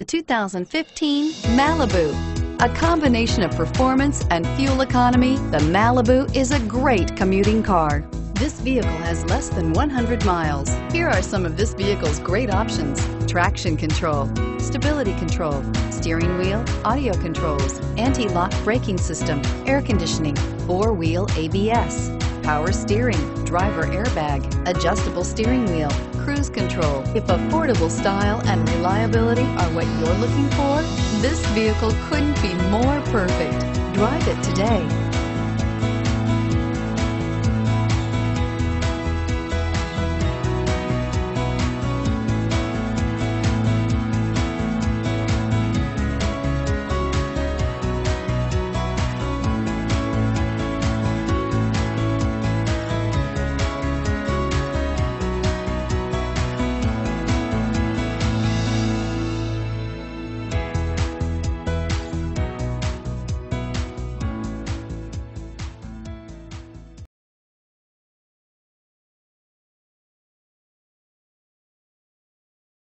2015 Malibu. A combination of performance and fuel economy, the Malibu is a great commuting car. This vehicle has less than 100 miles. Here are some of this vehicle's great options: traction control, stability control, steering wheel audio controls, anti-lock braking system, air conditioning, four-wheel ABS, power steering, driver airbag, adjustable steering wheel, cruise control. If affordable style and reliability are what you're looking for, this vehicle couldn't be more perfect. Drive it today.